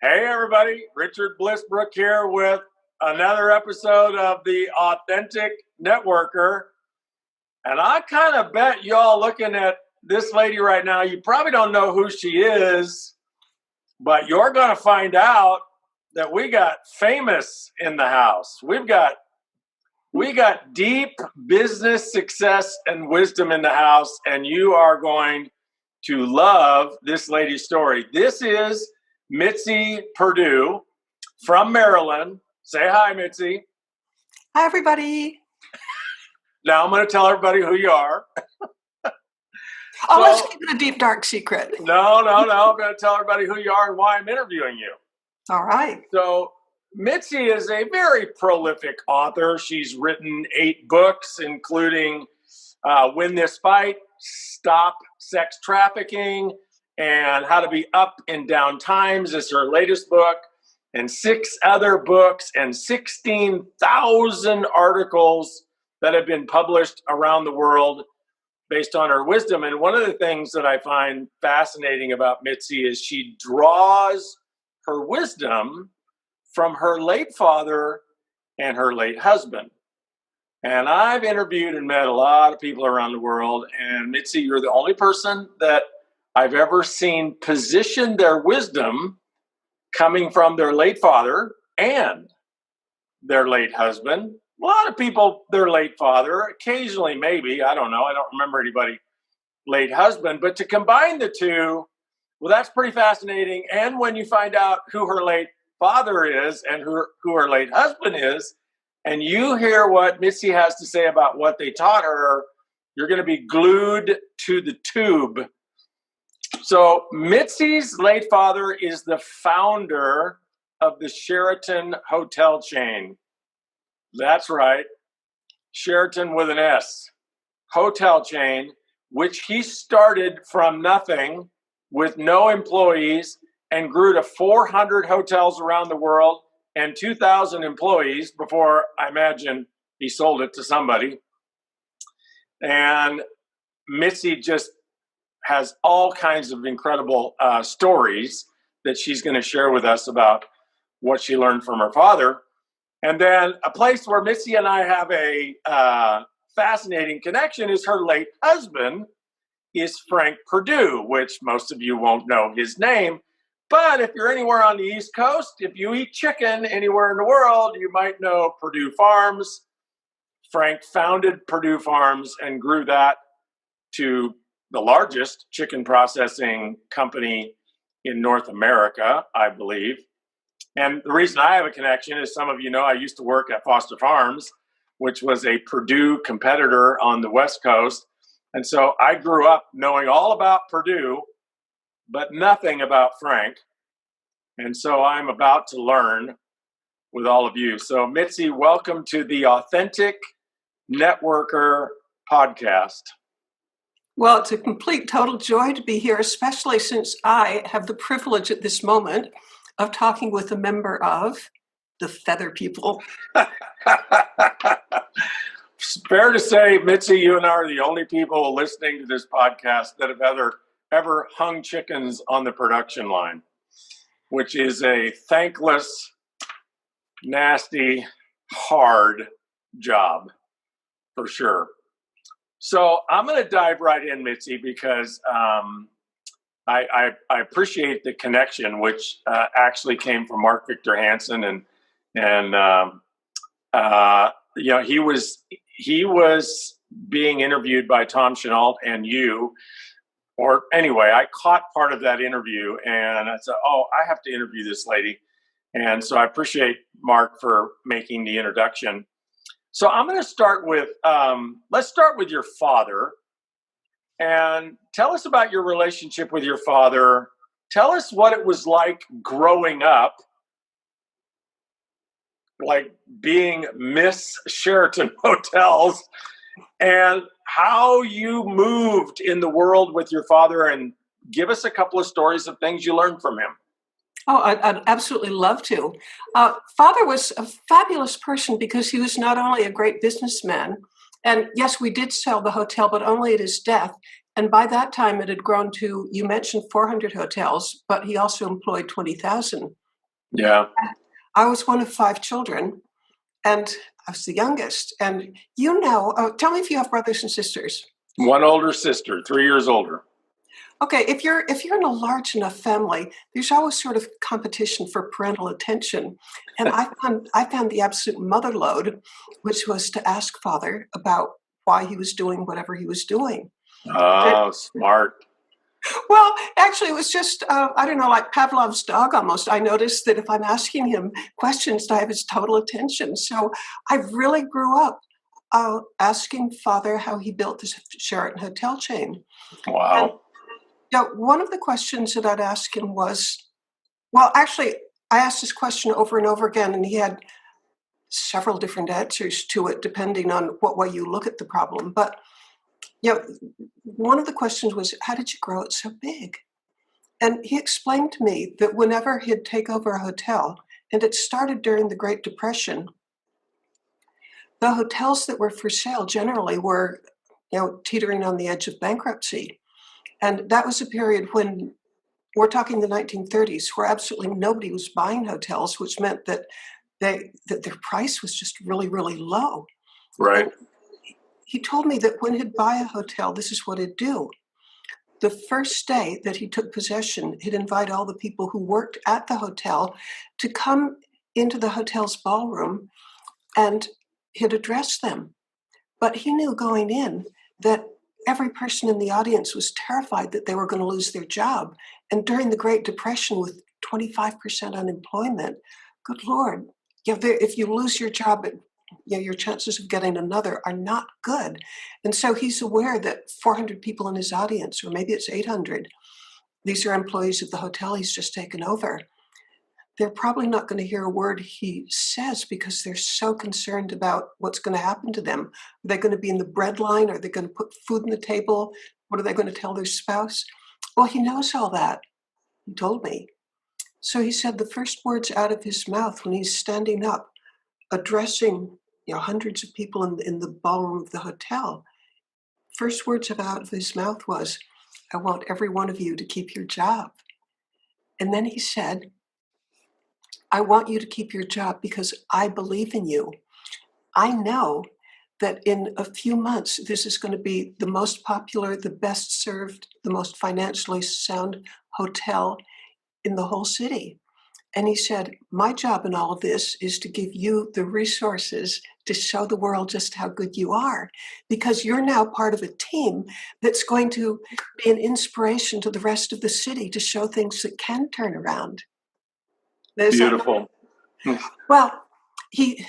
Hey everybody, Richard Bliss Brooke here with another episode of the Authentic Networker. And I kind of bet y'all looking at this lady right now, you probably don't know who she is, but you're going to find out that we got famous in the house. We got deep business success and wisdom in the house, and you are going to love this lady's story. This is Mitzi Perdue from Maryland. Say hi, Mitzi. Hi, everybody. Now I'm going to tell everybody who you are. Let's keep it a deep, dark secret. No. I'm going to tell everybody who you are and why I'm interviewing you. All right. So Mitzi is a very prolific author. She's written 8 books, including Win This Fight, Stop Sex Trafficking, and How to Be Up in Down Times is her latest book, and 6 other books and 16,000 articles that have been published around the world based on her wisdom. And one of the things that I find fascinating about Mitzi is she draws her wisdom from her late father and her late husband. And I've interviewed and met a lot of people around the world, and Mitzi, you're the only person that I've ever seen position their wisdom coming from their late father and their late husband. A lot of people, their late father, occasionally maybe, I don't know, I don't remember anybody late husband, but to combine the two, well, that's pretty fascinating. And when you find out who her late father is and who her late husband is, and you hear what Mitzi has to say about what they taught her, you're going to be glued to the tube. So Mitzi's late father is the founder of the Sheraton hotel chain. That's right, Sheraton with an S, hotel chain, which he started from nothing with no employees and grew to 400 hotels around the world and 2,000 employees before, I imagine, he sold it to somebody. And Mitzi just has all kinds of incredible stories that she's going to share with us about what she learned from her father. And then a place where Mitzi and I have a fascinating connection is her late husband is Frank Purdue, which most of you won't know his name. But if you're anywhere on the East Coast, if you eat chicken anywhere in the world, you might know Purdue Farms. Frank founded Purdue Farms and grew that to the largest chicken processing company in North America, I believe. And the reason I have a connection is some of you know I used to work at Foster Farms, which was a Purdue competitor on the West Coast. And so I grew up knowing all about Purdue, but nothing about Frank. And so I'm about to learn with all of you. So Mitzi, welcome to the Authentic Networker podcast. Well, it's a complete, total joy to be here, especially since I have the privilege at this moment of talking with a member of the Feather People. Fair to say, Mitzi, you and I are the only people listening to this podcast that have ever hung chickens on the production line, which is a thankless, nasty, hard job for sure. So I'm going to dive right in, Mitzi, because I appreciate the connection, which actually came from Mark Victor Hansen, and you know, he was being interviewed by Tom Chenault and you, or anyway, I caught part of that interview, and I said, "Oh, I have to interview this lady," and so I appreciate Mark for making the introduction. So I'm going to start with, let's start with your father, and tell us about your relationship with your father. Tell us what it was like growing up, like being Miss Sheraton Hotels, and how you moved in the world with your father, and give us a couple of stories of things you learned from him. Oh, I'd absolutely love to. Father was a fabulous person because he was not only a great businessman, and yes, we did sell the hotel, but only at his death. And by that time, it had grown to, you mentioned 400 hotels, but he also employed 20,000 Yeah. I was one of 5 children, and I was the youngest. And tell me if you have brothers and sisters. One older sister, 3 years older. Okay, if you're in a large enough family, there's always sort of competition for parental attention. And I found the absolute mother lode, which was to ask father about why he was doing whatever he was doing. Oh, smart. Well, actually, it was just, I don't know, like Pavlov's dog almost. I noticed that if I'm asking him questions, I have his total attention. So I really grew up asking father how he built this Sheraton hotel chain. And Wow. one of the questions that I'd ask him was, well, actually, I asked this question over and over again, and he had several different answers to it, depending on what way you look at the problem. But one of the questions was, how did you grow it so big? And he explained to me that whenever he'd take over a hotel, and it started during the Great Depression, the hotels that were for sale generally were, teetering on the edge of bankruptcy. And that was a period when, we're talking the 1930s, where absolutely nobody was buying hotels, which meant that their price was just really, really low. Right. And he told me that when he'd buy a hotel, this is what he'd do. The first day that he took possession, he'd invite all the people who worked at the hotel to come into the hotel's ballroom, and he'd address them. But he knew going in that every person in the audience was terrified that they were going to lose their job. And during the Great Depression, with 25% unemployment, good Lord, if you lose your job, your chances of getting another are not good. And so he's aware that 400 people in his audience, or maybe it's 800, these are employees of the hotel he's just taken over. They're probably not going to hear a word he says because they're so concerned about what's going to happen to them. Are they going to be in the bread line? Are they going to put food on the table? What are they going to tell their spouse? Well, he knows all that, he told me. So he said the first words out of his mouth when he's standing up, addressing hundreds of people in the ballroom of the hotel, first words out of his mouth was, I want every one of you to keep your job. And then he said, I want you to keep your job because I believe in you. I know that in a few months, this is going to be the most popular, the best served, the most financially sound hotel in the whole city. And he said, my job in all of this is to give you the resources to show the world just how good you are, because you're now part of a team that's going to be an inspiration to the rest of the city to show things that can turn around. Beautiful. Well, he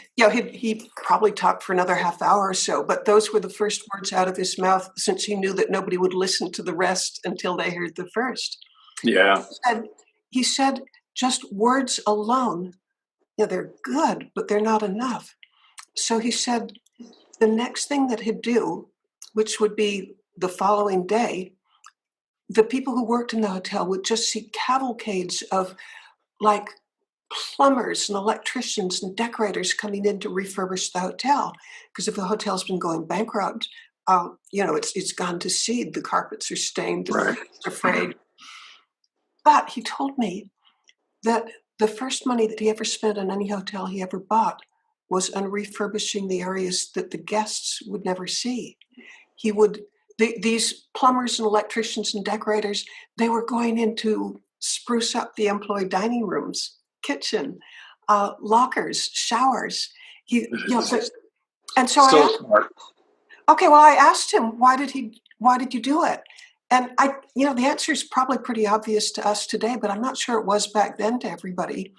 probably talked for another half hour or so, but those were the first words out of his mouth, since he knew that nobody would listen to the rest until they heard the first. Yeah. And he said, just words alone, they're good, but they're not enough. So he said the next thing that he'd do, which would be the following day, the people who worked in the hotel would just see cavalcades of like plumbers and electricians and decorators coming in to refurbish the hotel. Because if the hotel's been going bankrupt, it's gone to seed. The carpets are stained, the Right. floors are frayed. But he told me that the first money that he ever spent on any hotel he ever bought was on refurbishing the areas that the guests would never see. These plumbers and electricians and decorators, they were going in to spruce up the employee dining rooms, kitchen, lockers, showers. And so I asked, smart. okay, well, I asked him, why did you do it? And the answer is probably pretty obvious to us today, but I'm not sure it was back then to everybody.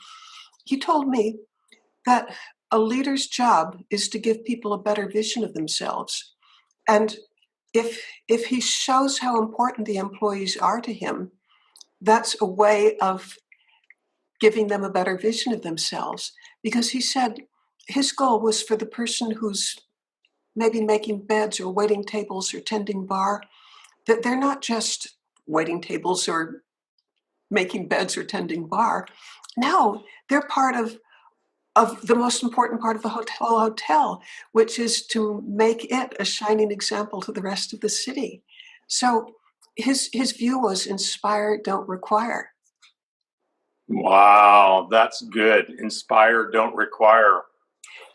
He told me that a leader's job is to give people a better vision of themselves. And if he shows how important the employees are to him, that's a way of giving them a better vision of themselves. Because he said his goal was for the person who's maybe making beds or waiting tables or tending bar, that they're not just waiting tables or making beds or tending bar. No, they're part of the most important part of the hotel, which is to make it a shining example to the rest of the city. So his view was inspire, don't require. Wow, that's good. Inspire, don't require.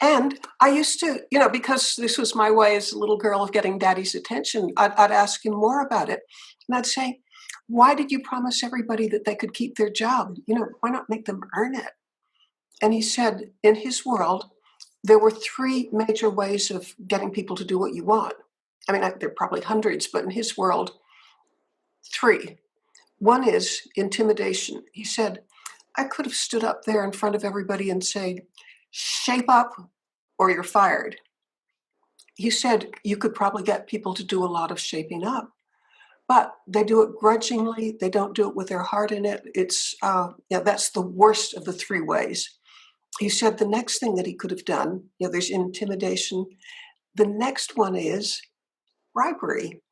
And I used to, because this was my way as a little girl of getting daddy's attention, I'd ask him more about it. And I'd say, why did you promise everybody that they could keep their job? Why not make them earn it? And he said, in his world, there were three major ways of getting people to do what you want. I mean, there are probably hundreds, but in his world, three. One is intimidation. He said, I could have stood up there in front of everybody and said, shape up or you're fired. He said you could probably get people to do a lot of shaping up, but they do it grudgingly. They don't do it with their heart in it. That's the worst of the three ways. He said the next thing that he could have done, there's intimidation. The next one is bribery.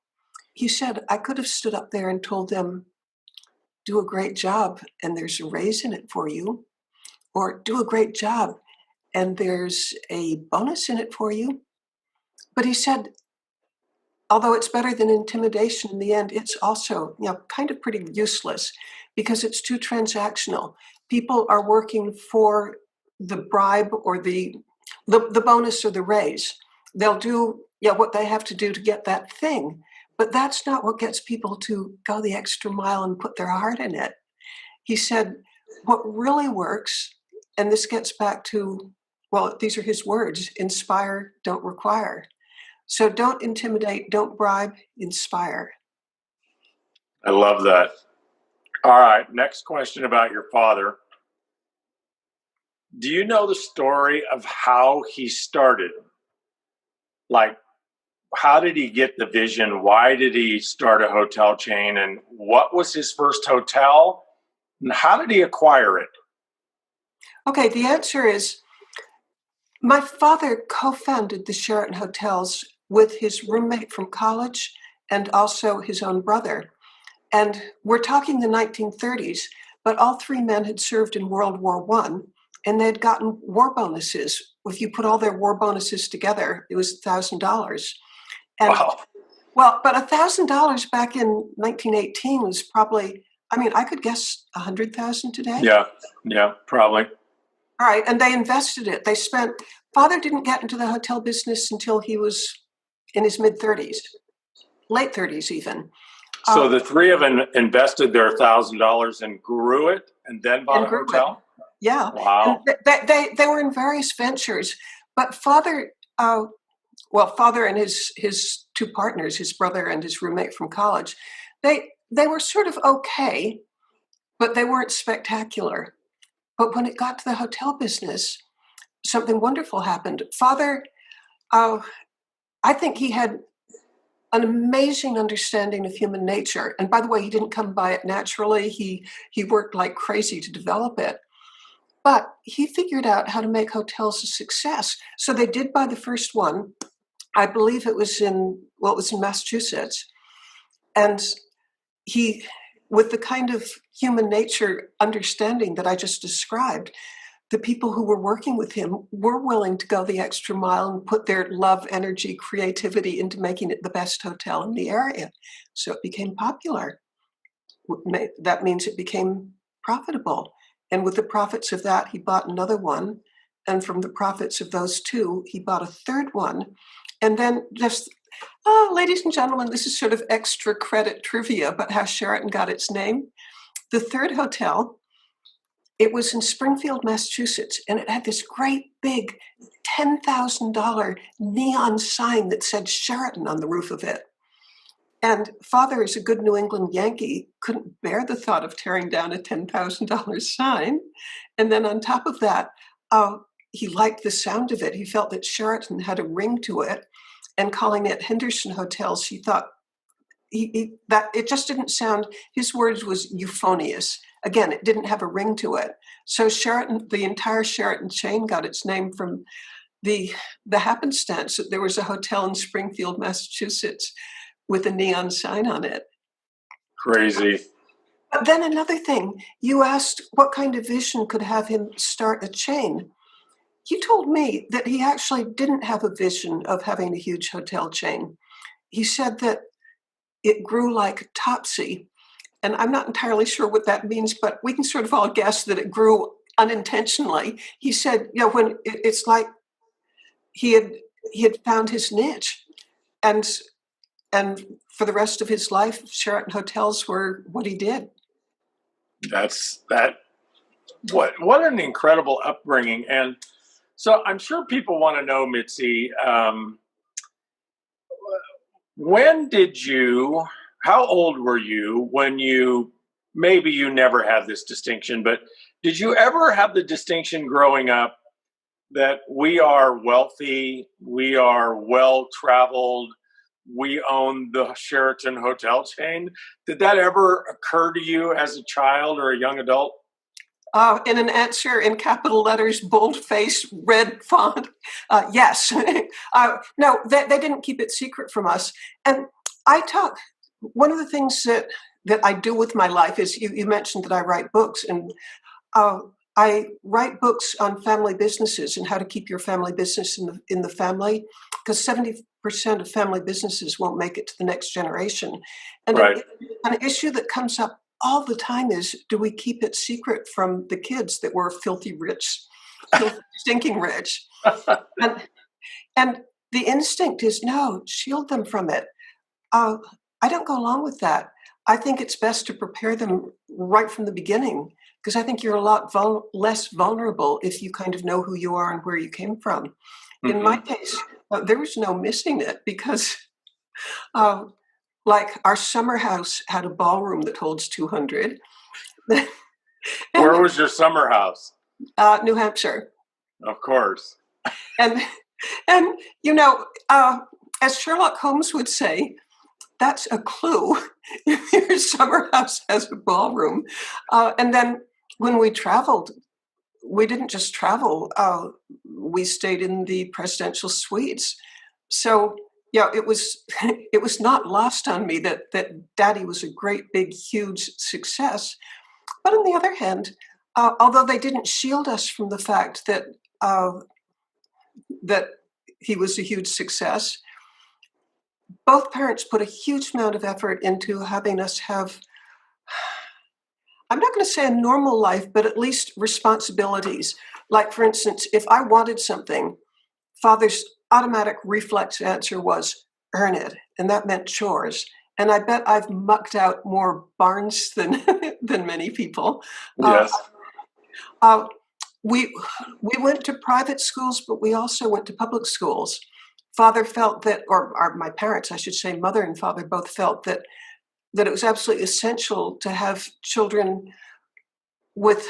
He said, I could have stood up there and told them, do a great job and there's a raise in it for you, or do a great job and there's a bonus in it for you. But he said, although it's better than intimidation in the end, it's also kind of pretty useless because it's too transactional. People are working for the bribe or the bonus or the raise. They'll do what they have to do to get that thing. But that's not what gets people to go the extra mile and put their heart in it. He said, what really works, and this gets back to, these are his words, inspire, don't require. So don't intimidate, don't bribe, inspire. I love that. All right, next question about your father. Do you know the story of how he started? Like, how did he get the vision? Why did he start a hotel chain? And what was his first hotel? And how did he acquire it? Okay, the answer is my father co-founded the Sheraton Hotels with his roommate from college and also his own brother. And we're talking the 1930s, but all three men had served in World War I, and they'd gotten war bonuses. If you put all their war bonuses together, it was $1,000. And Wow. but $1,000 back in 1918 was probably, I could guess 100,000 today. Yeah, probably. All right, and they invested it. Father didn't get into the hotel business until he was in his mid-30s, late 30s even. So the three of them invested their $1,000 and grew it and then bought a hotel? Yeah. Wow. And they were in various ventures, but Father and his two partners, his brother and his roommate from college, they were sort of okay, but they weren't spectacular. But when it got to the hotel business, something wonderful happened. Father, I think he had an amazing understanding of human nature. And by the way, he didn't come by it naturally. He worked like crazy to develop it. But he figured out how to make hotels a success. So they did buy the first one. I believe it was in Massachusetts. And he, with the kind of human nature understanding that I just described, the people who were working with him were willing to go the extra mile and put their love, energy, creativity into making it the best hotel in the area. So it became popular. That means it became profitable. And with the profits of that, he bought another one. And from the profits of those two, he bought a third one. And then ladies and gentlemen, this is sort of extra credit trivia about how Sheraton got its name. The third hotel, it was in Springfield, Massachusetts, and it had this great big $10,000 neon sign that said Sheraton on the roof of it. And Father, as a good New England Yankee, couldn't bear the thought of tearing down a $10,000 sign. And then on top of that, he liked the sound of it. He felt that Sheraton had a ring to it. And calling it Henderson Hotels, he thought that it just didn't sound, his words was euphonious. Again, it didn't have a ring to it. So Sheraton, the entire Sheraton chain got its name from the happenstance that there was a hotel in Springfield, Massachusetts with a neon sign on it. Crazy. But then another thing, you asked what kind of vision could have him start a chain. He told me that he actually didn't have a vision of having a huge hotel chain. He said that it grew like Topsy, And I'm not entirely sure what that means, but we can sort of all guess that it grew unintentionally. He said, when it's like he had found his niche, and for the rest of his life, Sheraton hotels were what he did. What an incredible upbringing. And so I'm sure people want to know, Mitzi, how old were you when maybe you never had this distinction, but did you ever have the distinction growing up that we are wealthy, we are well-traveled, we own the Sheraton hotel chain? Did that ever occur to you as a child or a young adult? In an answer in capital letters, bold-faced, red font, yes. No, they didn't keep it secret from us. And one of the things that I do with my life is, you mentioned that I write books, and I write books on family businesses and how to keep your family business in the family, because 70% of family businesses won't make it to the next generation. And right. An issue that comes up all the time is, do we keep it secret from the kids that we're filthy rich, stinking rich? and the instinct is, no, shield them from it. I don't go along with that. I think it's best to prepare them right from the beginning, because I think you're a lot less vulnerable if you kind of know who you are and where you came from. Mm-hmm. In my case, there was no missing it, because like our summer house had a ballroom that holds 200. Where was your summer house? New Hampshire. Of course. And as Sherlock Holmes would say, that's a clue if your summer house has a ballroom. And then when we traveled, we didn't just travel. We stayed in the presidential suites. So it was not lost on me that Daddy was a great, big, huge success. But on the other hand, although they didn't shield us from the fact that he was a huge success, both parents put a huge amount of effort into having us have, I'm not going to say a normal life, but at least responsibilities. Like, for instance, if I wanted something, Father's automatic reflex answer was, earn it. And that meant chores. And I bet I've mucked out more barns than many people. Yes. We went to private schools, but we also went to public schools. Father felt that, or my parents, I should say, mother and father both felt that it was absolutely essential to have children with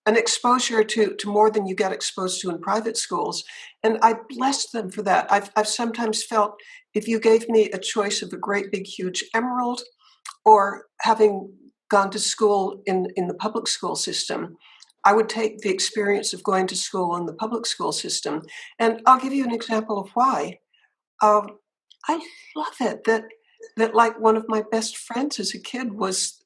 an exposure to more than you get exposed to in private schools. And I blessed them for that. I've sometimes felt, if you gave me a choice of a great big huge emerald or having gone to school in the public school system, I would take the experience of going to school in the public school system. And I'll give you an example of why. I love it that like one of my best friends as a kid was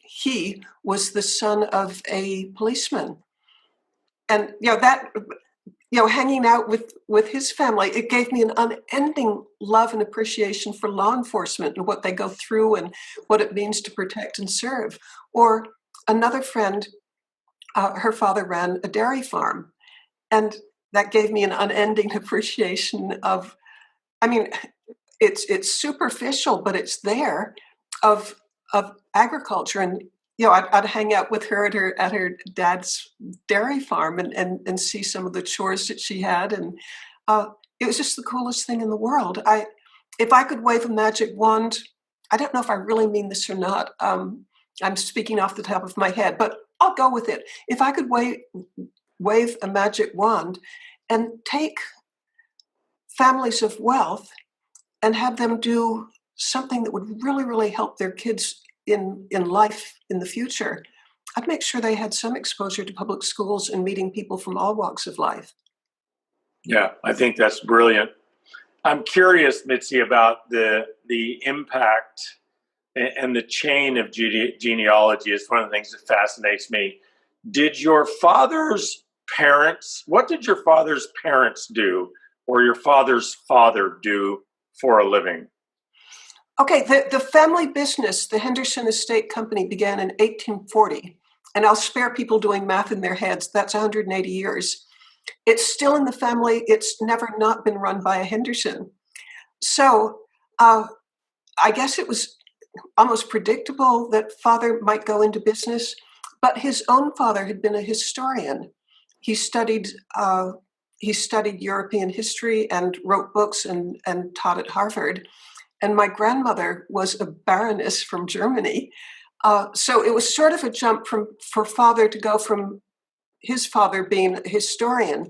he was the son of a policeman, and hanging out with his family, it gave me an unending love and appreciation for law enforcement and what they go through and what it means to protect and serve. Or another friend, her father ran a dairy farm, and that gave me an unending appreciation of, it's superficial, but it's there, of agriculture. And I'd hang out with her at her dad's dairy farm and see some of the chores that she had, and it was just the coolest thing in the world. If I could wave a magic wand, I don't know if I really mean this or not. I'm speaking off the top of my head, but I'll go with it. If I could wave a magic wand and take families of wealth and have them do something that would really, really help their kids in life in the future, I'd make sure they had some exposure to public schools and meeting people from all walks of life. Yeah, I think that's brilliant. I'm curious, Mitzi, about the impact and the chain of genealogy. Is one of the things that fascinates me. What did your father's parents do, or your father's father do for a living? Okay, the family business, the Henderson Estate Company, began in 1840. And I'll spare people doing math in their heads. That's 180 years. It's still in the family. It's never not been run by a Henderson. So I guess it was almost predictable that father might go into business, but his own father had been a historian. He studied European history and wrote books and taught at Harvard. And my grandmother was a baroness from Germany. So it was sort of a jump for father to go from his father being a historian.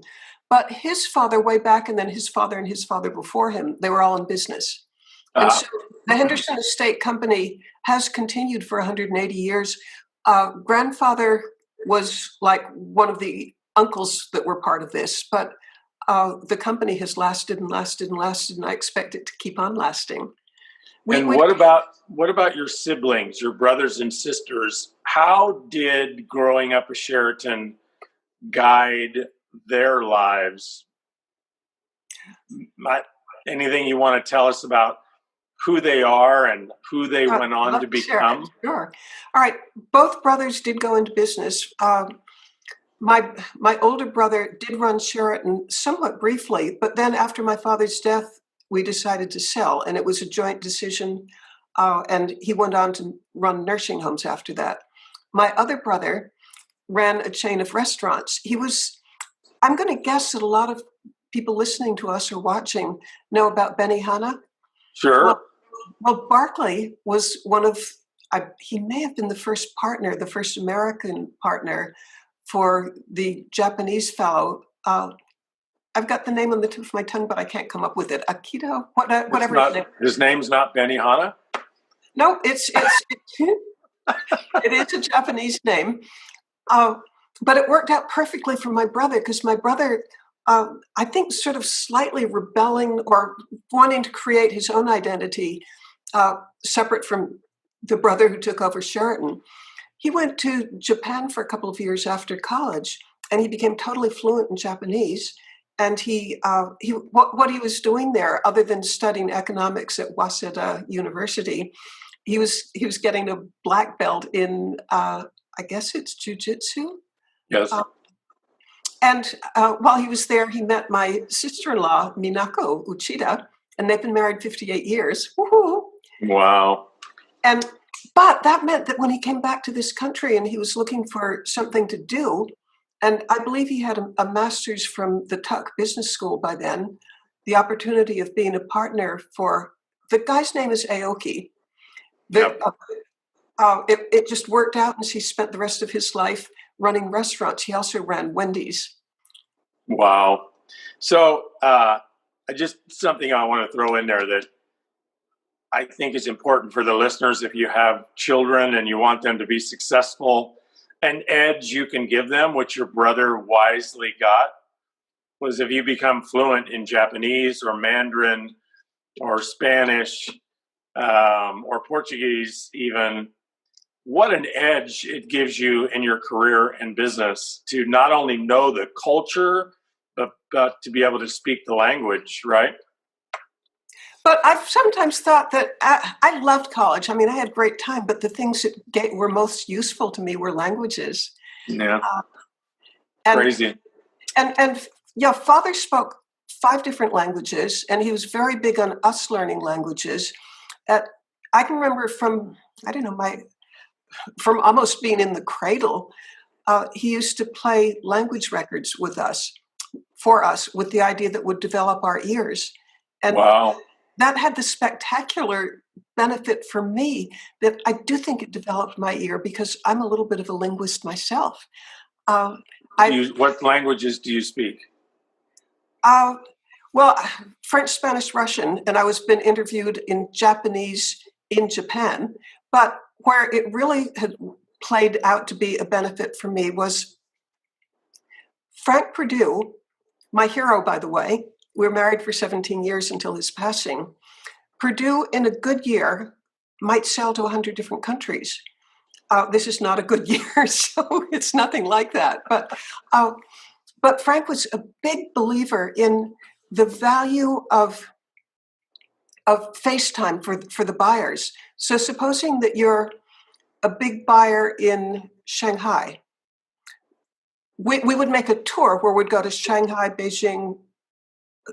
But his father way back, and then his father and his father before him, they were all in business. And so the Henderson Estate Company has continued for 180 years. Grandfather was like one of the uncles that were part of this, but the company has lasted and lasted and lasted, and I expect it to keep on lasting. What about your siblings, your brothers and sisters? How did growing up a Sheraton guide their lives? Anything you want to tell us about who they are and who they went on to become? Sure. All right. Both brothers did go into business. My older brother did run Sheraton somewhat briefly, but then after my father's death, we decided to sell, and it was a joint decision. And he went on to run nursing homes after that. My other brother ran a chain of restaurants. I'm going to guess that a lot of people listening to us or watching know about Benihana. Sure. Well, Barclay was he may have been the first partner, the first American partner for the Japanese fellow. I've got the name on the tip of my tongue, but I can't come up with it. Akito, whatever. His name's not Benihana? No, it is a Japanese name. But it worked out perfectly for my brother, because my brother, I think, sort of slightly rebelling or wanting to create his own identity, separate from the brother who took over Sheraton. He went to Japan for a couple of years after college, and he became totally fluent in Japanese. And what he was doing there, other than studying economics at Waseda University, he was getting a black belt in, I guess it's jujitsu. Yes. And while he was there, he met my sister-in-law, Minako Uchida, and they've been married 58 years. Woohoo! Wow. But that meant that when he came back to this country and he was looking for something to do, and I believe he had a master's from the Tuck Business School by then, the opportunity of being a partner for, the guy's name is Aoki. Yep. It just worked out, and he spent the rest of his life running restaurants. He also ran Wendy's. Wow. So just something I want to throw in there that I think is important for the listeners. If you have children and you want them to be successful, an edge you can give them, which your brother wisely got, was if you become fluent in Japanese or Mandarin or Spanish or Portuguese even, what an edge it gives you in your career and business to not only know the culture, but to be able to speak the language, right? But I've sometimes thought that I loved college. I mean, I had a great time, but the things that were most useful to me were languages. Yeah. Crazy. And yeah, father spoke 5 different languages, and he was very big on us learning languages. I can remember from almost being in the cradle, he used to play language records for us, with the idea that would develop our ears. And wow. That had the spectacular benefit for me that I do think it developed my ear, because I'm a little bit of a linguist myself. What languages do you speak? Well, French, Spanish, Russian, and I was been interviewed in Japanese in Japan. But where it really had played out to be a benefit for me was Frank Purdue, my hero, by the way. We were married for 17 years until his passing. Purdue, in a good year, might sell to 100 different countries. This is not a good year, so it's nothing like that. But Frank was a big believer in the value of FaceTime for the buyers. So supposing that you're a big buyer in Shanghai, we would make a tour where we'd go to Shanghai, Beijing,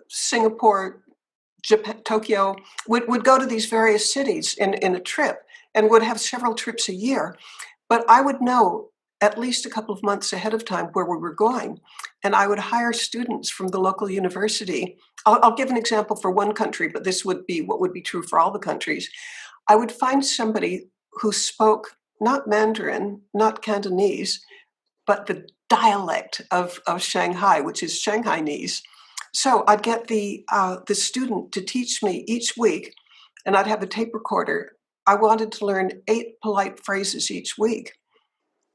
Singapore, Japan, Tokyo. Would go to these various cities in a trip, and would have several trips a year. But I would know at least a couple of months ahead of time where we were going, and I would hire students from the local university. I'll give an example for one country, but this would be what would be true for all the countries. I would find somebody who spoke not Mandarin, not Cantonese, but the dialect of Shanghai, which is Shanghainese. So I'd get the student to teach me each week, and I'd have a tape recorder. I wanted to learn 8 polite phrases each week.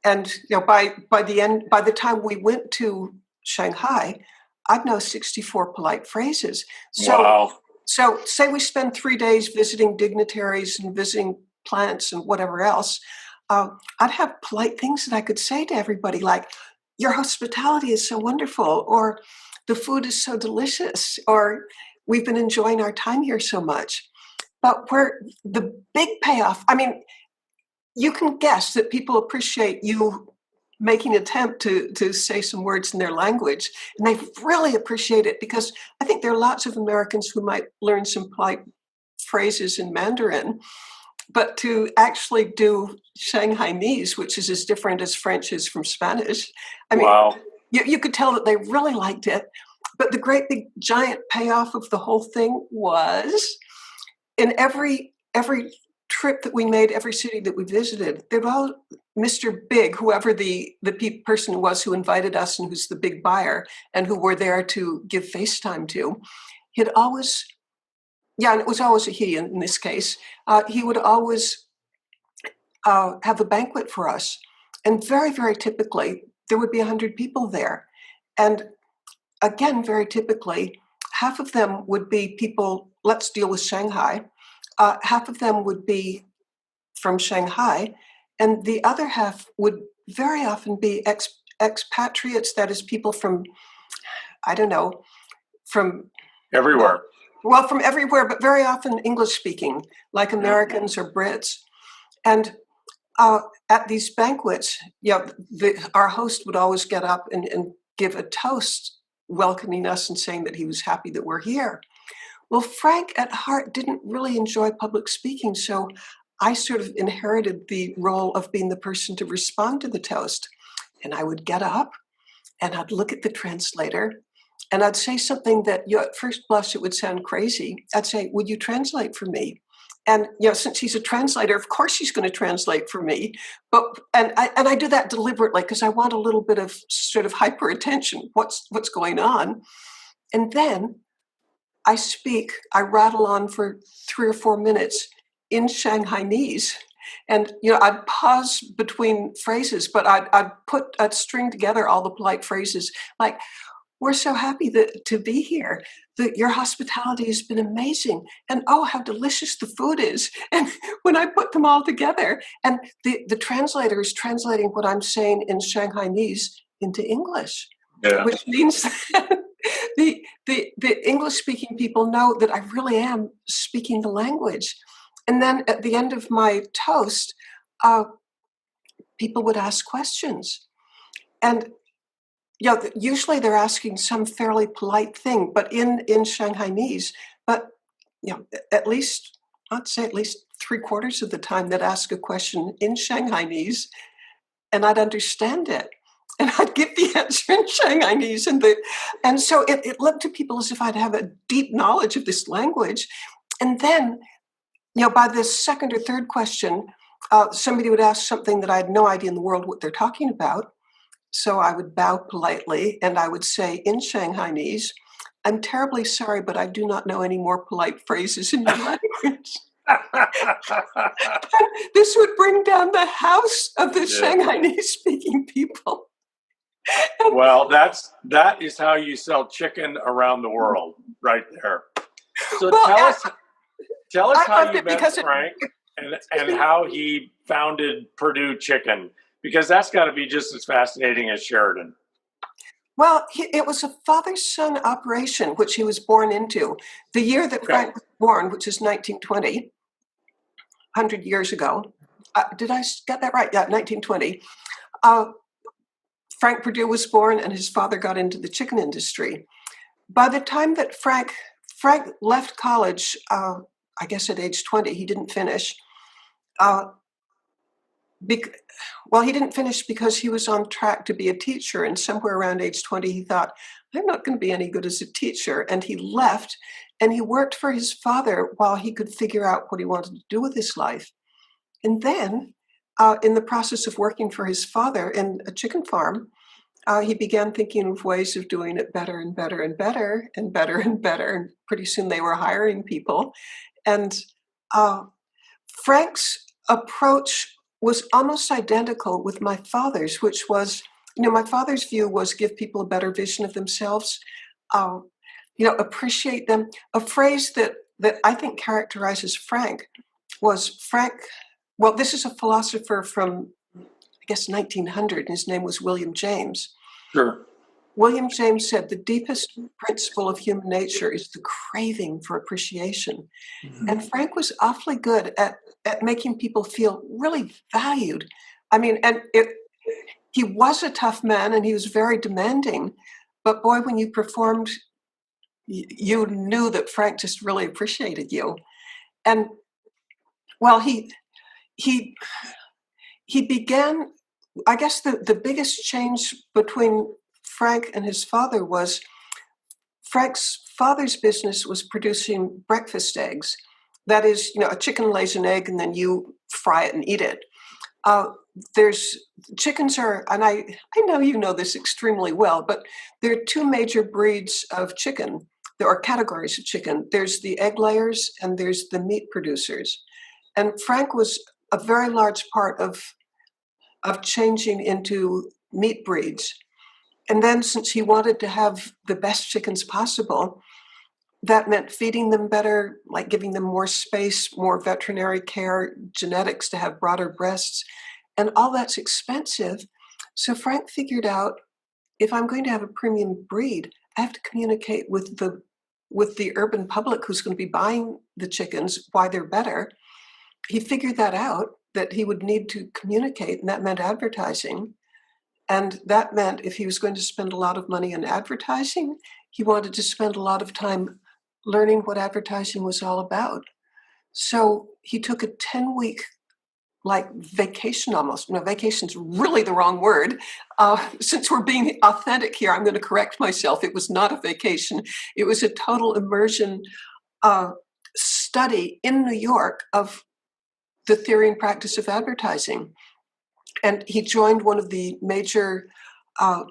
And by the time we went to Shanghai, I'd know 64 polite phrases. So, wow. So say we spend 3 days visiting dignitaries and visiting plants and whatever else, I'd have polite things that I could say to everybody, like, your hospitality is so wonderful, or the food is so delicious, or we've been enjoying our time here so much. But where the big payoff, I mean, you can guess that people appreciate you making an attempt to say some words in their language, and they really appreciate it, because I think there are lots of Americans who might learn some polite phrases in Mandarin, but to actually do Shanghainese, which is as different as French is from Spanish, I mean, wow. you could tell that they really liked it. But the great big giant payoff of the whole thing was, in every trip that we made, every city that we visited, they'd all, Mr. Big, whoever the person was who invited us and who's the big buyer and who we're there to give FaceTime to, he'd always, and it was always a he in this case, he would always have a banquet for us. And very, very typically, there would be 100 people there. And again, very typically, half of them would be people, let's deal with Shanghai, half of them would be from Shanghai, and the other half would very often be expatriates, that is, people from, I don't know, from everywhere. Well, from everywhere, but very often English speaking, like Americans or Brits. And at these banquets, our host would always get up and give a toast welcoming us and saying that he was happy that we're here. Well, Frank at heart didn't really enjoy public speaking, so I sort of inherited the role of being the person to respond to the toast. And I would get up and I'd look at the translator and I'd say something that, at first blush, it would sound crazy. I'd say, would you translate for me? And since he's a translator, of course he's going to translate for me. But I do that deliberately because I want a little bit of sort of hyper attention. What's going on? And then I rattle on for 3 or 4 minutes in Shanghainese. And, I'd pause between phrases, but I'd string together all the polite phrases, like, we're so happy to be here. Your hospitality has been amazing. And oh, how delicious the food is. And when I put them all together, and the translator is translating what I'm saying in Shanghainese into English, which means that the English-speaking people know that I really am speaking the language. And then at the end of my toast, people would ask questions. And usually they're asking some fairly polite thing, but in Shanghainese. But at least 3/4 of the time they'd ask a question in Shanghainese, and I'd understand it, and I'd give the answer in Shanghainese, and so it looked to people as if I'd have a deep knowledge of this language. And then, by the second or third question, somebody would ask something that I had no idea in the world what they're talking about. So I would bow politely and I would say in Shanghainese, I'm terribly sorry, but I do not know any more polite phrases in your language. This would bring down the house of the Shanghainese speaking people. Well, that is how you sell chicken around the world, right there. So tell us how you met Frank and how he founded Purdue Chicken, because that's got to be just as fascinating as Sheridan. Well, it was a father-son operation, which he was born into. The year that Frank was born, which is 1920, 100 years ago. Did I get that right? Yeah, 1920. Frank Perdue was born, and his father got into the chicken industry. By the time that Frank left college, I guess at age 20, he didn't finish. He didn't finish because he was on track to be a teacher, and somewhere around age 20, he thought, I'm not going to be any good as a teacher, and he left, and he worked for his father while he could figure out what he wanted to do with his life. And then, in the process of working for his father in a chicken farm, he began thinking of ways of doing it better and better and better and better and better, and pretty soon they were hiring people. And Frank's approach was almost identical with my father's, which was, my father's view was give people a better vision of themselves, appreciate them. A phrase that I think characterizes Frank was this is a philosopher from, I guess, 1900, and his name was William James. Sure. William James said the deepest principle of human nature is the craving for appreciation. Mm-hmm. And Frank was awfully good at making people feel really valued. I mean, he was a tough man and he was very demanding, but boy, when you performed, you knew that Frank just really appreciated you. And well, he began, I guess the biggest change between Frank and his father was Frank's father's business was producing breakfast eggs. That is, a chicken lays an egg and then you fry it and eat it. Chickens are, and I know you know this extremely well, but there are two major breeds of chicken. There are categories of chicken. There's the egg layers and there's the meat producers. And Frank was a very large part of changing into meat breeds. And then since he wanted to have the best chickens possible, that meant feeding them better, like giving them more space, more veterinary care, genetics to have broader breasts. And all that's expensive. So Frank figured out, if I'm going to have a premium breed, I have to communicate with the urban public who's going to be buying the chickens why they're better. He figured that out, that he would need to communicate, and that meant advertising. And that meant if he was going to spend a lot of money on advertising, he wanted to spend a lot of time learning what advertising was all about. So he took a 10-week vacation almost. No, vacation's really the wrong word. Since we're being authentic here, I'm going to correct myself. It was not a vacation. It was a total immersion study in New York of the theory and practice of advertising. And he joined one of the major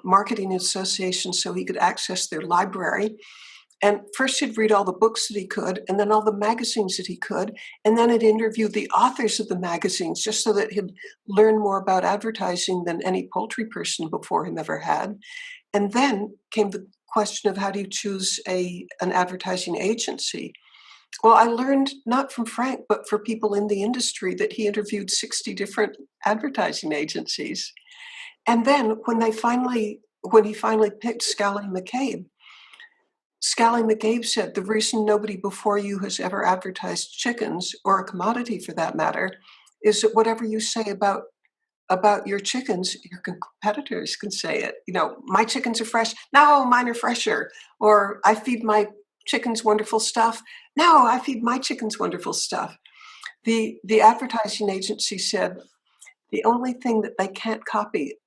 marketing associations so he could access their library. And first he'd read all the books that he could, and then all the magazines that he could, and then he'd interview the authors of the magazines just so that he'd learn more about advertising than any poultry person before him ever had. And then came the question of how do you choose an advertising agency? Well, I learned not from Frank, but for people in the industry that he interviewed 60 different advertising agencies. And then when he finally picked Scally McCabe said, the reason nobody before you has ever advertised chickens, or a commodity for that matter, is that whatever you say about your chickens, your competitors can say it. My chickens are fresh. No, mine are fresher. Or I feed my chickens wonderful stuff. No, I feed my chickens wonderful stuff. The advertising agency said, the only thing that they can't copy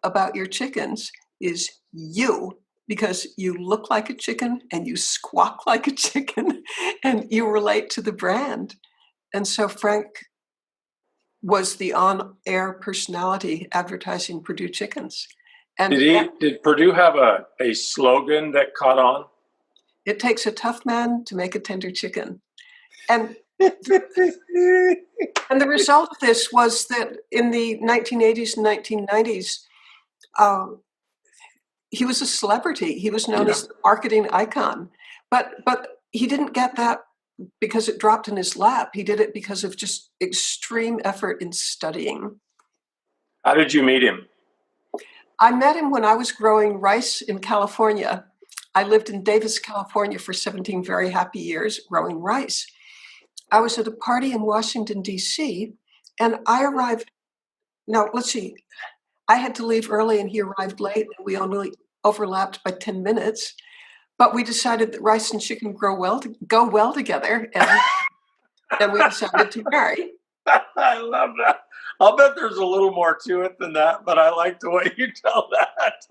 about your chickens is you, because you look like a chicken and you squawk like a chicken and you relate to the brand. And so Frank was the on-air personality advertising Purdue chickens. And did Purdue have a slogan that caught on? It takes a tough man to make a tender chicken. And and the result of this was that in the 1980s and 1990s, he was a celebrity. He was known as the marketing icon. But he didn't get that because it dropped in his lap. He did it because of just extreme effort in studying. How did you meet him? I met him when I was growing rice in California. I lived in Davis, California for 17 very happy years growing rice. I was at a party in Washington, D.C., and I arrived. No, let's see. I had to leave early and he arrived late, and we only overlapped by 10 minutes. But we decided that rice and chicken go well together, and we decided to marry. I love that. I'll bet there's a little more to it than that, but I like the way you tell that.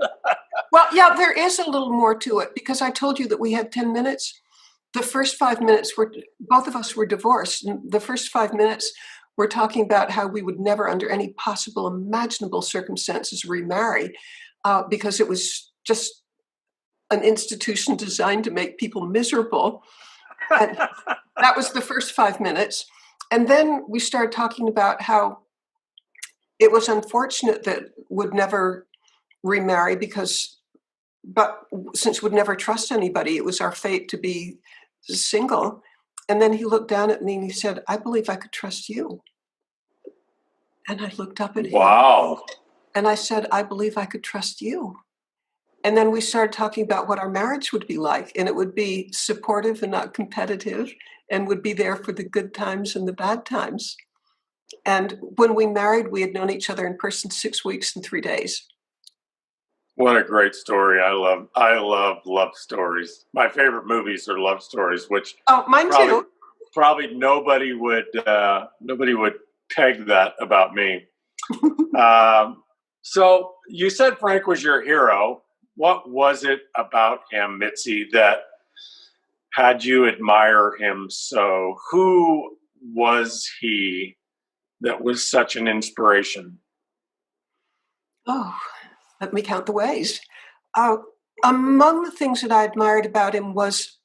Well, yeah, there is a little more to it because I told you that we had 10 minutes. The first 5 minutes were, both of us were divorced. And the first 5 minutes we're talking about how we would never, under any possible imaginable circumstances, remarry because it was just an institution designed to make people miserable. And that was the first 5 minutes. And then we started talking about how it was unfortunate that would never remarry but since we'd never trust anybody, it was our fate to be single. And then he looked down at me and he said, I believe I could trust you. And I looked up at him. Wow. And I said, I believe I could trust you. And then we started talking about what our marriage would be like. And it would be supportive and not competitive, and would be there for the good times and the bad times. And when we married, we had known each other in person 6 weeks and 3 days. What a great story. I love love stories. My favorite movies are love stories, which mine too. Probably nobody would peg that about me. So you said Frank was your hero. What was it about him, Mitzi, that had you admire him so? Who was he that was such an inspiration? Oh, let me count the ways. Among the things that I admired about him was,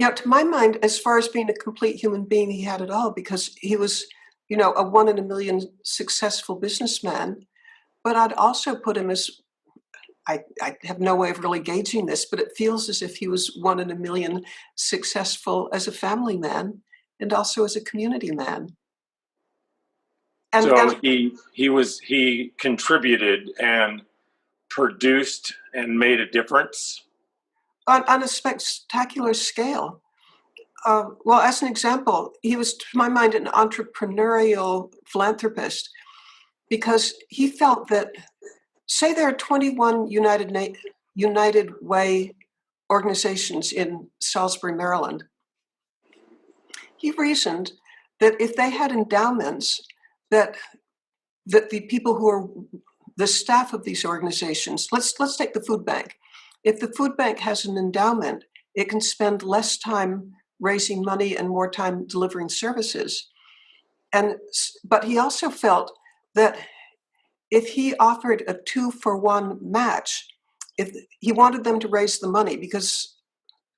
to my mind, as far as being a complete human being, he had it all, because he was, a 1 in a million successful businessman. But I'd also put him as, I have no way of really gauging this, but it feels as if he was 1 in a million successful as a family man and also as a community man. So he contributed and produced and made a difference on a spectacular scale. Well, as an example, he was, to my mind, an entrepreneurial philanthropist, because he felt that, say there are 21 United Way organizations in Salisbury, Maryland. He reasoned that if they had endowments, that the people who are the staff of these organizations, let's take the food bank. If the food bank has an endowment, it can spend less time raising money and more time delivering services. But he also felt that if he offered a 2-for-1 match, if he wanted them to raise the money, because,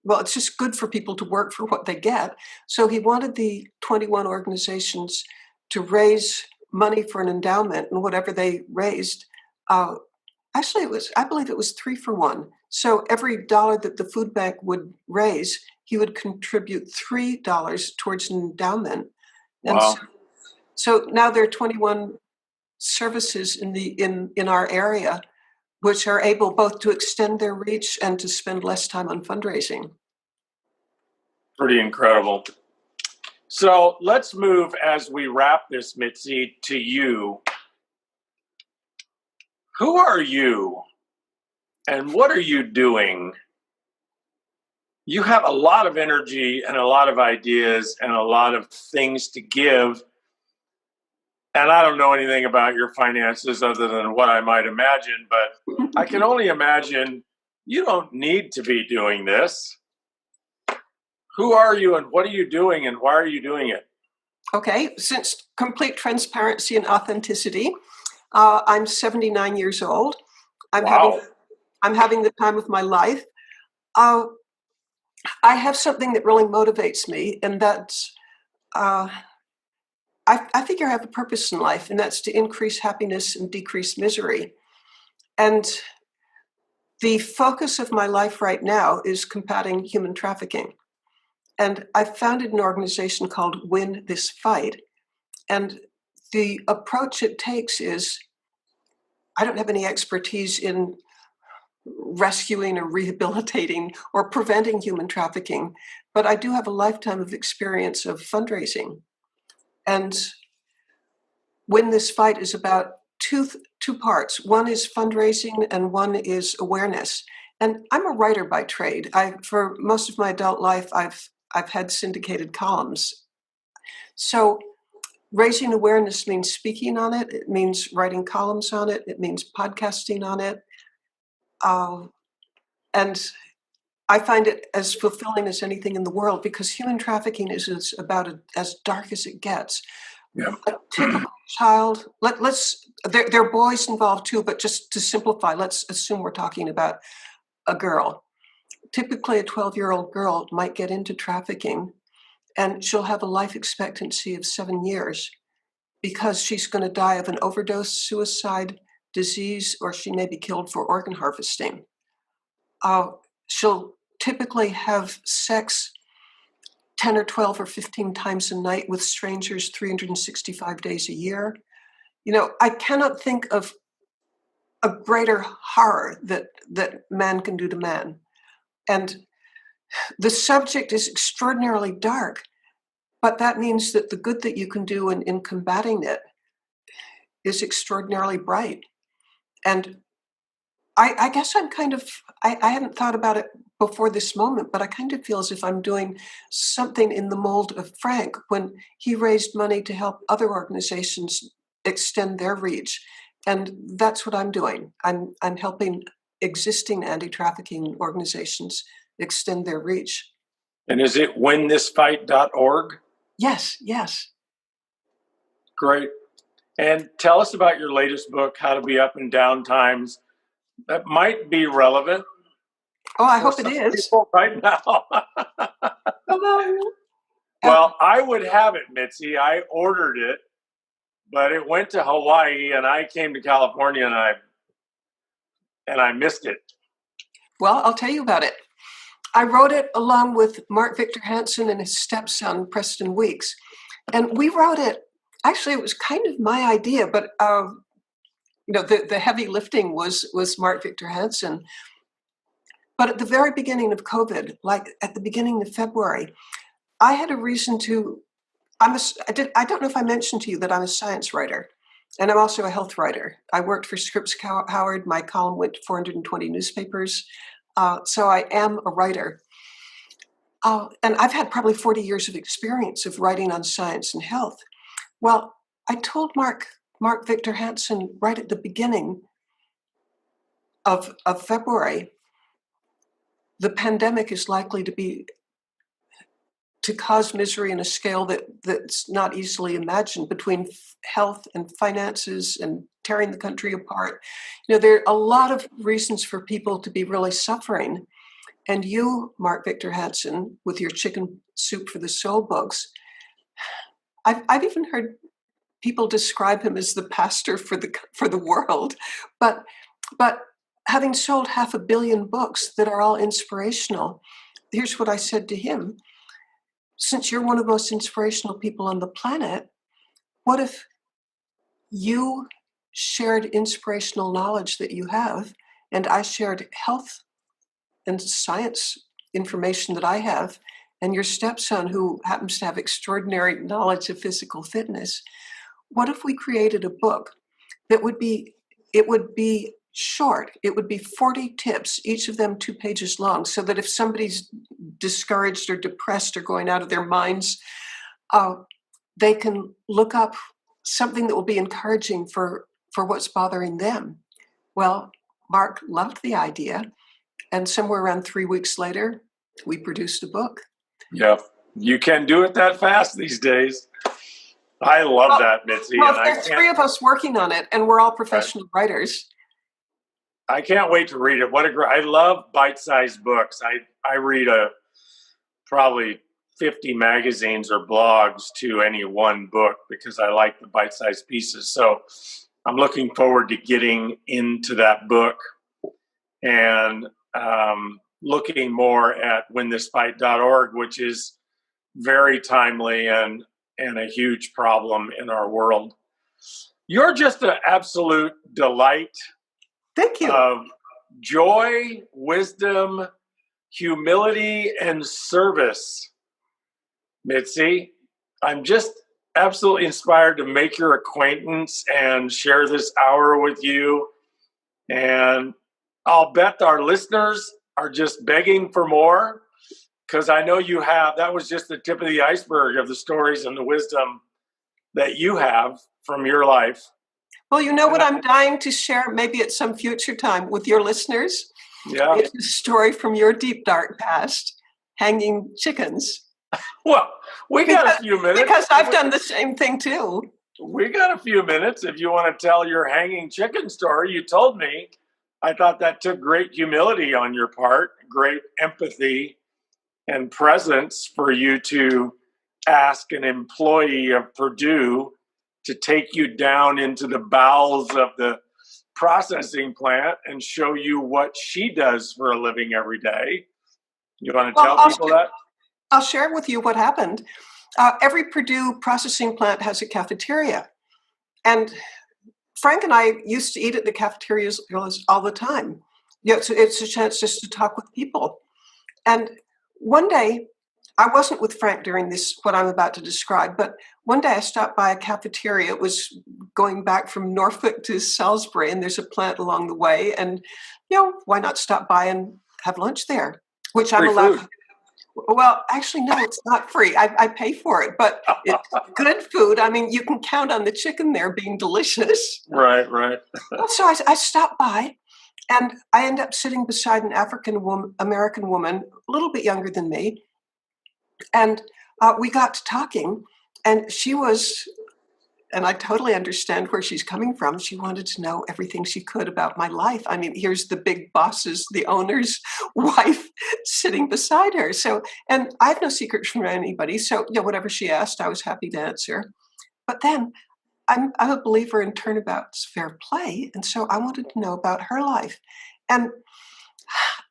well, it's just good for people to work for what they get. So he wanted the 21 organizations to raise money for an endowment, and whatever they raised, actually I believe it was 3-for-1. So every dollar that the food bank would raise, he would contribute $3 towards an endowment. Wow. And so now there are 21 services in our area which are able both to extend their reach and to spend less time on fundraising. Pretty incredible. So let's move, as we wrap this, Mitzi, to you. Who are you and what are you doing? You have a lot of energy and a lot of ideas and a lot of things to give. And I don't know anything about your finances other than what I might imagine, but I can only imagine you don't need to be doing this. Who are you and what are you doing and why are you doing it? Okay, since complete transparency and authenticity, I'm 79 years old. I'm having the time of my life. I have something that really motivates me, and that's I figure I have a purpose in life, and that's to increase happiness and decrease misery. And the focus of my life right now is combating human trafficking. And I founded an organization called Win This Fight. And the approach it takes is I don't have any expertise in rescuing or rehabilitating or preventing human trafficking, but I do have a lifetime of experience of fundraising. And Win This Fight is about two parts. One is fundraising and one is awareness. And I'm a writer by trade. For most of my adult life, I've had syndicated columns. So raising awareness means speaking on it. It means writing columns on it. It means podcasting on it. And I find it as fulfilling as anything in the world, because human trafficking is about as dark as it gets. Yeah. A typical child, there are boys involved too, but just to simplify, let's assume we're talking about a girl. Typically, a 12-year-old girl might get into trafficking, and she'll have a life expectancy of 7 years because she's going to die of an overdose, suicide, disease, or she may be killed for organ harvesting. She'll typically have sex 10 or 12 or 15 times a night with strangers 365 days a year. I cannot think of a greater horror that man can do to man. And the subject is extraordinarily dark, but that means that the good that you can do in combating it is extraordinarily bright. And I guess I'm I hadn't thought about it before this moment, but I kind of feel as if I'm doing something in the mold of Frank when he raised money to help other organizations extend their reach. And that's what I'm doing. I'm helping existing anti-trafficking organizations extend their reach. And is it winthisfight.org? Yes. Great. And tell us about your latest book, How to Be Up in Down Times. That might be relevant. Oh, I hope it is. Right now. Well, I would have it, Mitzi. I ordered it, but it went to Hawaii, and I came to California, and I missed it. Well, I'll tell you about it. I wrote it along with Mark Victor Hansen and his stepson, Preston Weeks. And we wrote it, actually, it was kind of my idea, but the heavy lifting was Mark Victor Hansen. But at the very beginning of COVID, like at the beginning of February, I had a reason to, I don't know if I mentioned to you that I'm a science writer, and I'm also a health writer. I worked for Scripps Howard. My column went to 420 newspapers. So I am a writer. And I've had probably 40 years of experience of writing on science and health. Well, I told Mark Victor Hansen right at the beginning of February, the pandemic is likely to cause misery on a scale that's not easily imagined, between health and finances and tearing the country apart. There are a lot of reasons for people to be really suffering. And you, Mark Victor Hansen, with your Chicken Soup for the Soul books, I've even heard people describe him as the pastor for the world. But having sold 500 million books that are all inspirational, here's what I said to him. Since you're one of the most inspirational people on the planet, what if you shared inspirational knowledge that you have, and I shared health and science information that I have, and your stepson, who happens to have extraordinary knowledge of physical fitness, what if we created a book that would be short? It would be 40 tips, each of them 2 pages long, so that if somebody's discouraged or depressed or going out of their minds, they can look up something that will be encouraging for what's bothering them. Well, Mark loved the idea, and somewhere around 3 weeks later, we produced a book. Yeah, you can do it that fast these days. I love that, Mitzi. Well, there's 3 of us working on it, and we're all professional writers. I can't wait to read it. I love bite-sized books. I read probably 50 magazines or blogs to any one book because I like the bite-sized pieces. So I'm looking forward to getting into that book and looking more at winthisfight.org, which is very timely and a huge problem in our world. You're just an absolute delight Thank you. of joy, wisdom, humility, and service, Mitzi. I'm just absolutely inspired to make your acquaintance and share this hour with you. And I'll bet our listeners are just begging for more, because I know you have. That was just the tip of the iceberg of the stories and the wisdom that you have from your life. Well, you know what I'm dying to share, maybe at some future time with your listeners? Yeah. It's a story from your deep, dark past, hanging chickens. Well, we got a few minutes. Because I've done the same thing too. We got a few minutes if you want to tell your hanging chicken story. You told me. I thought that took great humility on your part, great empathy and presence for you to ask an employee of Purdue to take you down into the bowels of the processing plant and show you what she does for a living every day. You want to tell people that? I'll share with you what happened. Every Purdue processing plant has a cafeteria. And Frank and I used to eat at the cafeterias all the time. It's a chance just to talk with people. And one day, I wasn't with Frank during this, what I'm about to describe, but one day I stopped by a cafeteria. It was going back from Norfolk to Salisbury, and there's a plant along the way. And, why not stop by and have lunch there, which I'm allowed. Well, actually, no, it's not free. I pay for it, but it's good food. I mean, you can count on the chicken there being delicious. Right. So I stopped by, and I end up sitting beside an American woman, a little bit younger than me. And we got to talking, and she was, and I totally understand where she's coming from. She wanted to know everything she could about my life. I mean, here's the big boss's, the owner's wife sitting beside her. So, and I have no secrets from anybody. So, whatever she asked, I was happy to answer. But then I'm a believer in turnabout's fair play. And so I wanted to know about her life. And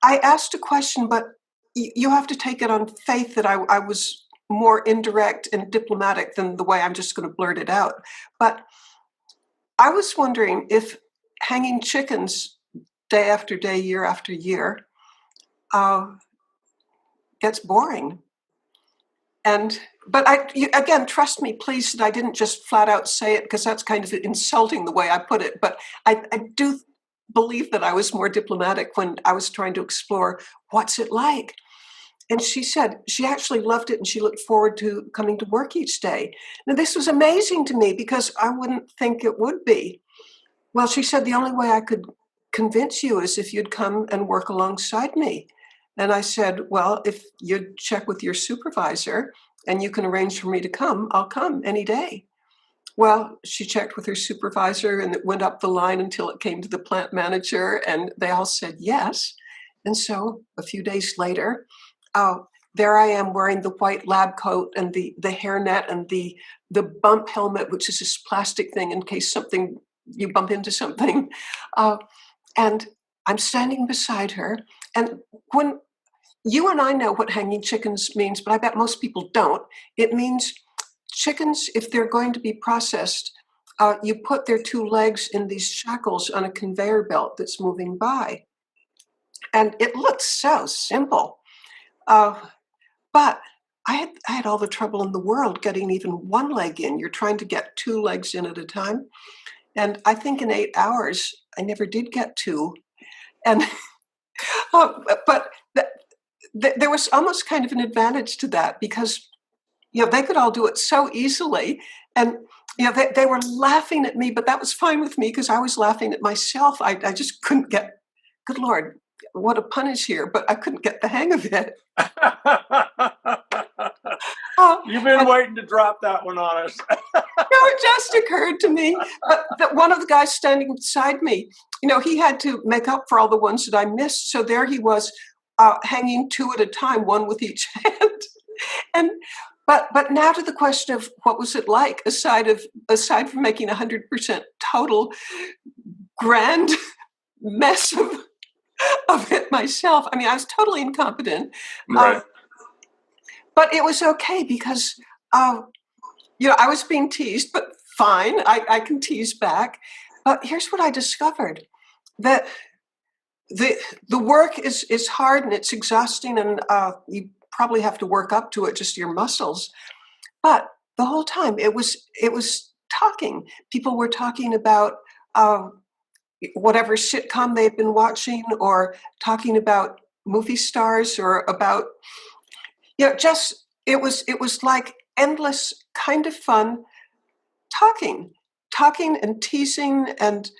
I asked a question, but you have to take it on faith that I was more indirect and diplomatic than the way I'm just going to blurt it out. But I was wondering if hanging chickens day after day, year after year, gets boring. But again, trust me, please, that I didn't just flat out say it, because that's kind of insulting the way I put it. But I do believe that I was more diplomatic when I was trying to explore what's it like. And she said she actually loved it and she looked forward to coming to work each day. Now, this was amazing to me because I wouldn't think it would be. Well, she said the only way I could convince you is if you'd come and work alongside me. And I said, well, if you'd check with your supervisor and you can arrange for me to come, I'll come any day. Well, she checked with her supervisor and it went up the line until it came to the plant manager, and they all said yes. And so a few days later, there I am wearing the white lab coat and the hairnet and the bump helmet, which is this plastic thing in case you bump into something. And I'm standing beside her. And when you and I know what hanging chickens means, but I bet most people don't. It means chickens, if they're going to be processed, you put their two legs in these shackles on a conveyor belt that's moving by. And it looks so simple. But I had all the trouble in the world getting even one leg in. You're trying to get two legs in at a time. And I think in 8 hours, I never did get two. And but there was almost kind of an advantage to that because, they could all do it so easily. And, they were laughing at me, but that was fine with me because I was laughing at myself. I just couldn't get, good Lord, what a pun is here, but I couldn't get the hang of it. You've been waiting to drop that one on us. It just occurred to me. But one of the guys standing beside me, he had to make up for all the ones that I missed. So there he was, hanging two at a time, one with each hand. But now to the question of what was it like, aside from making 100% total grand mess of it myself. I mean, I was totally incompetent. Right. But it was okay because, I was being teased, but fine. I can tease back. But here's what I discovered. That the work is hard and it's exhausting, and you probably have to work up to it, just your muscles. But the whole time it was talking. People were talking about whatever sitcom they'd been watching, or talking about movie stars, or about just it was like endless kind of fun talking and teasing, and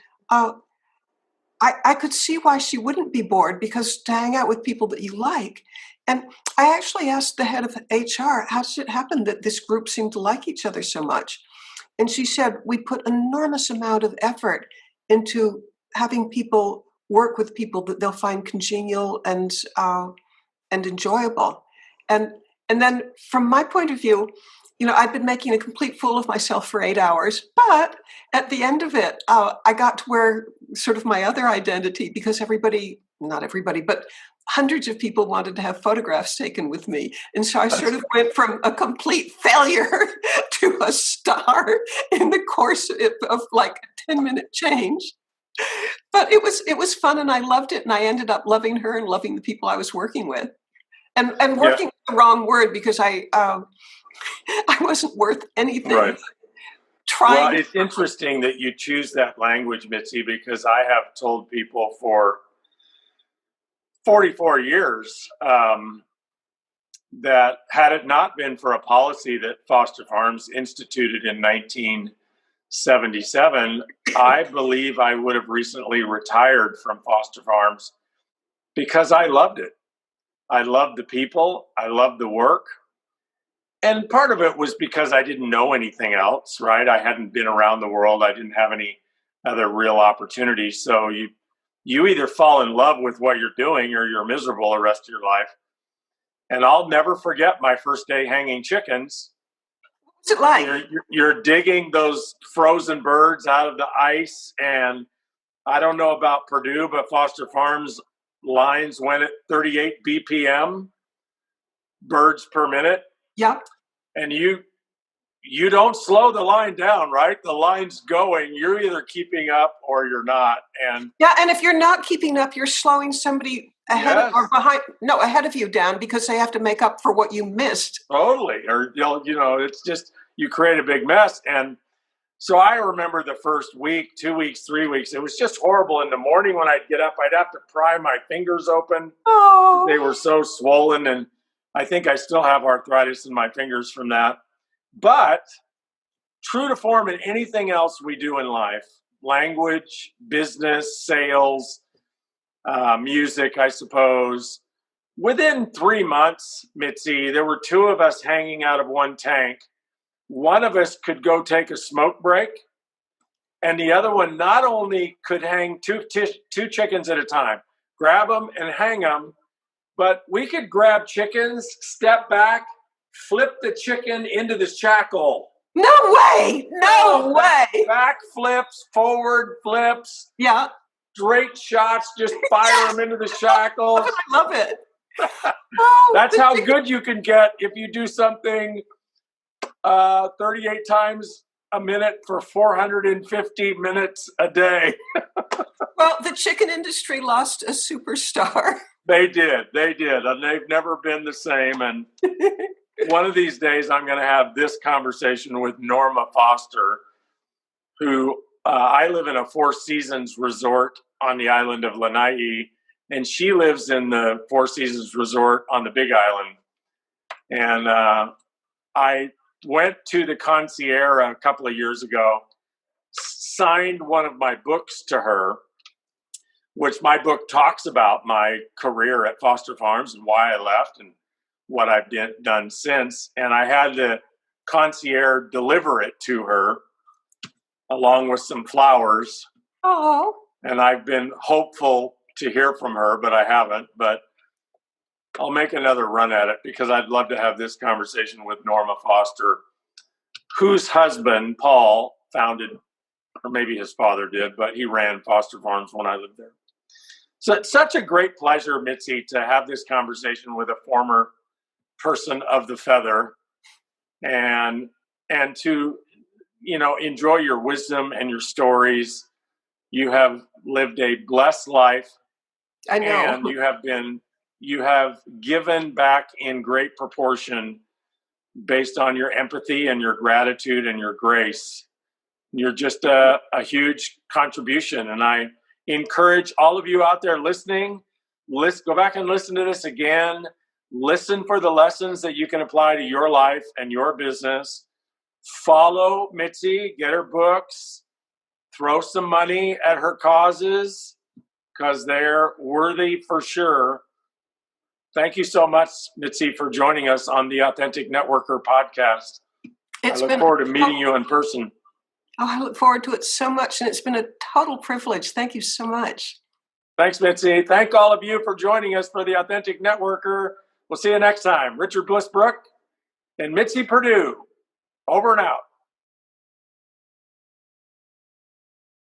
I could see why she wouldn't be bored, because to hang out with people that you like. And I actually asked the head of HR, how does it happen that this group seemed to like each other so much? And she said, we put enormous amount of effort into having people work with people that they'll find congenial and enjoyable. And then from my point of view, I've been making a complete fool of myself for 8 hours, but at the end of it, I got to wear sort of my other identity, because not everybody, but hundreds of people wanted to have photographs taken with me. And so I sort of went from a complete failure to a star in the course of like a 10-minute change. But it was fun, and I loved it. And I ended up loving her and loving the people I was working with. And working is the wrong word, because I wasn't worth anything. Right. Well, it's interesting that you choose that language, Mitzi, because I have told people for 44 years that had it not been for a policy that Foster Farms instituted in 1977, I believe I would have recently retired from Foster Farms, because I loved it. I loved the people. I loved the work. And part of it was because I didn't know anything else, right? I hadn't been around the world. I didn't have any other real opportunities. So you either fall in love with what you're doing, or you're miserable the rest of your life. And I'll never forget my first day hanging chickens. What's it like? You're digging those frozen birds out of the ice. And I don't know about Purdue, but Foster Farms lines went at 38 BPM, birds per minute. Yep. And you don't slow the line down, right? The line's going. You're either keeping up or you're not. And if you're not keeping up, you're slowing somebody ahead ahead of you down, because they have to make up for what you missed. Totally. Or it's just, you create a big mess. And so I remember the first week, 2 weeks, 3 weeks, it was just horrible. In the morning when I'd get up, I'd have to pry my fingers open. Oh. They were so swollen, and I think I still have arthritis in my fingers from that. But true to form in anything else we do in life, language, business, sales, music, I suppose, within 3 months, Mitzi, there were 2 of us hanging out of one tank. One of us could go take a smoke break, and the other one not only could hang two chickens at a time, grab them and hang them, but we could grab chickens, step back, flip the chicken into the shackle. No way! No way! Back flips, forward flips. Yeah. Straight shots, just fire them into the shackle. I love it. That's how good you can get if you do something 38 times a minute for 450 minutes a day. Well, the chicken industry lost a superstar. They did. And they've never been the same. And one of these days, I'm going to have this conversation with Norma Foster, who I live in a Four Seasons resort on the island of Lanai, and she lives in the Four Seasons resort on the Big Island. And I went to the concierge a couple of years ago, signed one of my books to her, which my book talks about my career at Foster Farms and why I left and what I've done since. And I had the concierge deliver it to her along with some flowers. Oh. And I've been hopeful to hear from her, but I haven't. But I'll make another run at it, because I'd love to have this conversation with Norma Foster, whose husband, Paul, founded, or maybe his father did, but he ran Foster Farms when I lived there. So it's such a great pleasure, Mitzi, to have this conversation with a former person of the feather, and to enjoy your wisdom and your stories. You have lived a blessed life. I know. And you have given back in great proportion based on your empathy and your gratitude and your grace. You're just a huge contribution. And I encourage all of you out there listening, go back and listen to this again. Listen for the lessons that you can apply to your life and your business. Follow Mitzi, get her books, throw some money at her causes because they're worthy for sure. Thank you so much, Mitzi, for joining us on the Authentic Networker podcast. I look forward to meeting you in person. Oh, I look forward to it so much, and it's been a total privilege. Thank you so much. Thanks, Mitzi. Thank all of you for joining us for the Authentic Networker. We'll see you next time. Richard Bliss Brooke and Mitzi Perdue. Over and out.